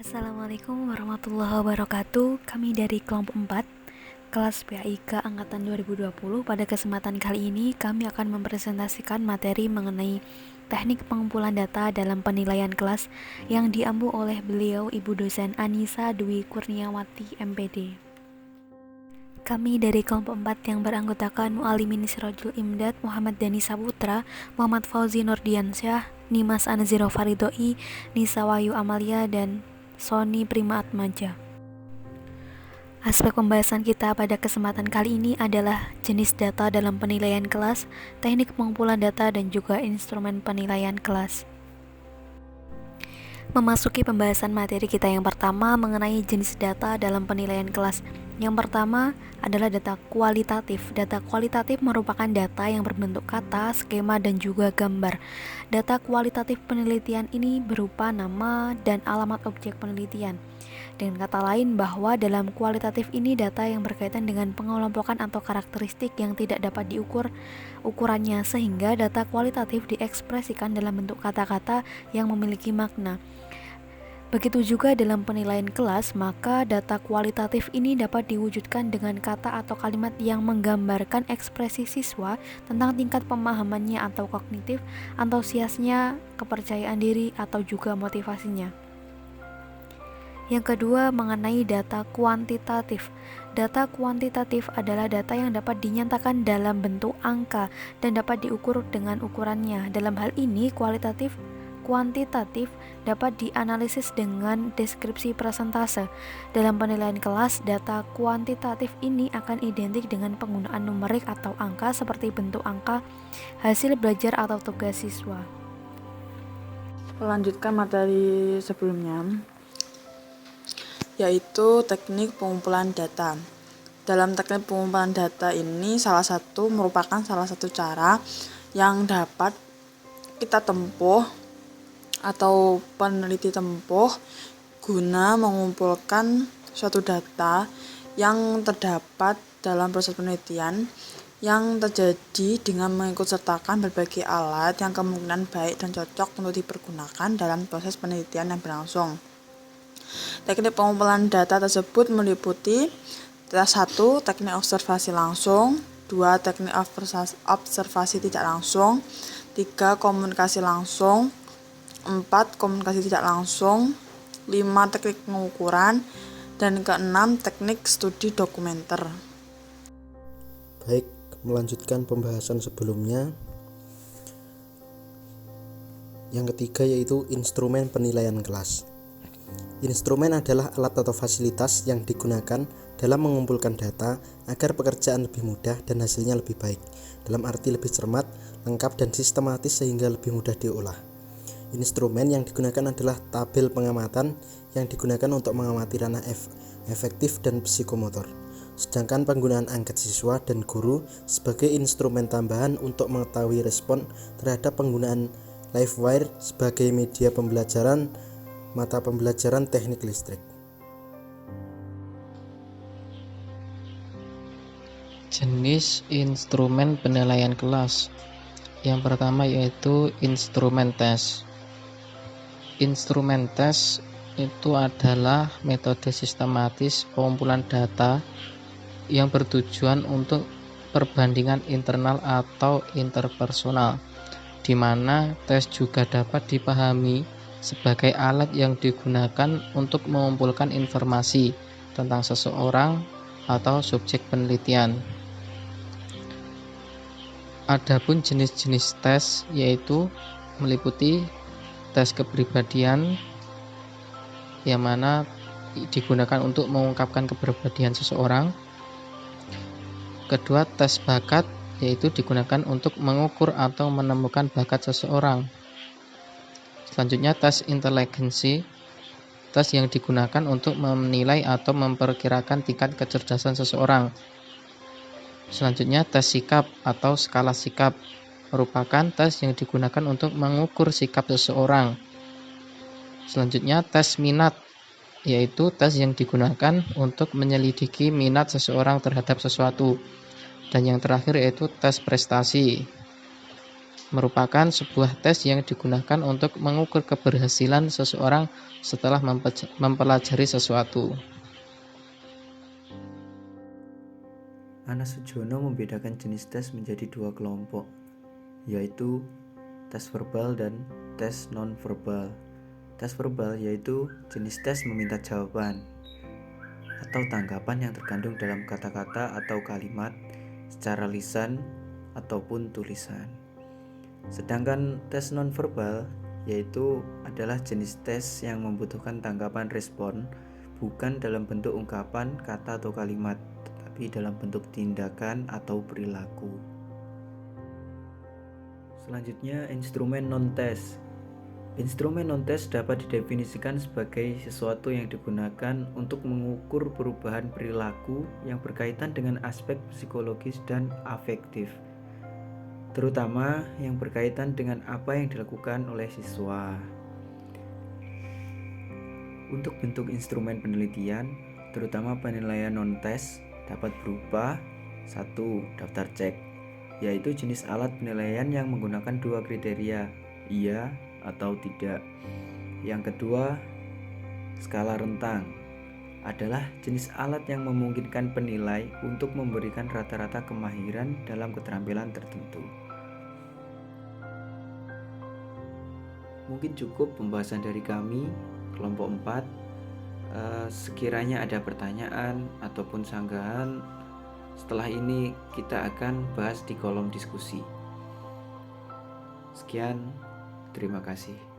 Assalamualaikum warahmatullahi wabarakatuh. Kami dari kelompok 4 kelas PAIK angkatan 2020. Pada kesempatan kali ini kami akan mempresentasikan materi mengenai teknik pengumpulan data dalam penilaian kelas yang diampu oleh beliau Ibu dosen Anissa Dwi Kurniawati MPD. Kami dari kelompok 4 yang beranggotakan Mu'alimin Sirajul Imdad, Muhammad Dani Saputra, Muhammad Fauzi Nurdiansyah, Nimas Anziro Faridoi, Nisa Wahyu Amalia, dan Sony Prima Atmaja. Aspek pembahasan kita pada kesempatan kali ini adalah jenis data dalam penilaian kelas, teknik pengumpulan data, dan juga instrumen penilaian kelas. Memasuki pembahasan materi kita yang pertama mengenai jenis data dalam penilaian kelas. Yang pertama adalah data kualitatif. Data kualitatif merupakan data yang berbentuk kata, skema, dan juga gambar. Data kualitatif penelitian ini berupa nama dan alamat objek penelitian. Dengan kata lain bahwa dalam kualitatif ini data yang berkaitan dengan pengelompokan atau karakteristik yang tidak dapat diukur ukurannya, sehingga data kualitatif diekspresikan dalam bentuk kata-kata yang memiliki makna. Begitu juga dalam penilaian kelas, maka data kualitatif ini dapat diwujudkan dengan kata atau kalimat yang menggambarkan ekspresi siswa tentang tingkat pemahamannya atau kognitif, antusiasnya, kepercayaan diri, atau juga motivasinya. Yang kedua, mengenai data kuantitatif. Data kuantitatif adalah data yang dapat dinyatakan dalam bentuk angka dan dapat diukur dengan ukurannya. Dalam hal ini, kuantitatif dapat dianalisis dengan deskripsi persentase. Dalam penilaian kelas, data kuantitatif ini akan identik dengan penggunaan numerik atau angka seperti bentuk angka, hasil belajar atau tugas siswa. Melanjutkan materi sebelumnya, yaitu teknik pengumpulan data. Dalam teknik pengumpulan data ini merupakan salah satu cara yang dapat kita tempuh atau peneliti tempuh guna mengumpulkan suatu data yang terdapat dalam proses penelitian yang terjadi dengan mengikutsertakan berbagai alat yang kemungkinan baik dan cocok untuk dipergunakan dalam proses penelitian yang berlangsung. Teknik pengumpulan data tersebut meliputi 1. Teknik observasi langsung, 2. Teknik observasi tidak langsung, 3. Komunikasi langsung, 4. Komunikasi tidak langsung, 5. Teknik pengukuran, dan ke-6 teknik studi dokumenter. Baik, melanjutkan pembahasan sebelumnya. Yang ketiga yaitu instrumen penilaian kelas. Instrumen adalah alat atau fasilitas yang digunakan dalam mengumpulkan data agar pekerjaan lebih mudah dan hasilnya lebih baik, dalam arti lebih cermat, lengkap, dan sistematis sehingga lebih mudah diolah. Instrumen yang digunakan adalah tabel pengamatan yang digunakan untuk mengamati ranah efektif dan psikomotor. Sedangkan penggunaan angket siswa dan guru sebagai instrumen tambahan untuk mengetahui respon terhadap penggunaan LiveWire sebagai media pembelajaran mata pembelajaran teknik listrik. Jenis instrumen penilaian kelas. Yang pertama yaitu instrumen tes. Instrumen tes itu adalah metode sistematis pengumpulan data yang bertujuan untuk perbandingan internal atau interpersonal, di mana tes juga dapat dipahami sebagai alat yang digunakan untuk mengumpulkan informasi tentang seseorang atau subjek penelitian. Adapun jenis-jenis tes yaitu meliputi tes kepribadian yang mana digunakan untuk mengungkapkan kepribadian seseorang. Kedua, tes bakat yaitu digunakan untuk mengukur atau menemukan bakat seseorang. Selanjutnya, tes inteligensi, tes yang digunakan untuk menilai atau memperkirakan tingkat kecerdasan seseorang. Selanjutnya, tes sikap atau skala sikap merupakan tes yang digunakan untuk mengukur sikap seseorang. Selanjutnya, tes minat, yaitu tes yang digunakan untuk menyelidiki minat seseorang terhadap sesuatu. Dan yang terakhir yaitu tes prestasi. merupakan sebuah tes yang digunakan untuk mengukur keberhasilan seseorang setelah mempelajari sesuatu. Ana Sujono membedakan jenis tes menjadi dua kelompok, yaitu tes verbal dan tes non-verbal. Tes verbal yaitu jenis tes meminta jawaban atau tanggapan yang terkandung dalam kata-kata atau kalimat secara lisan ataupun tulisan. Sedangkan tes non-verbal yaitu adalah jenis tes yang membutuhkan tanggapan respon bukan dalam bentuk ungkapan, kata atau kalimat, tetapi dalam bentuk tindakan atau perilaku. Selanjutnya, instrumen non-tes. Instrumen non-tes dapat didefinisikan sebagai sesuatu yang digunakan untuk mengukur perubahan perilaku yang berkaitan dengan aspek psikologis dan afektif, terutama yang berkaitan dengan apa yang dilakukan oleh siswa. Untuk bentuk instrumen penelitian, terutama penilaian non-tes, dapat berupa 1. Daftar cek, yaitu jenis alat penilaian yang menggunakan dua kriteria, iya atau tidak. Yang kedua, skala rentang, adalah jenis alat yang memungkinkan penilai untuk memberikan rata-rata kemahiran dalam keterampilan tertentu. Mungkin cukup pembahasan dari kami, kelompok 4. Sekiranya ada pertanyaan ataupun sanggahan, setelah ini kita akan bahas di kolom diskusi. Sekian, terima kasih.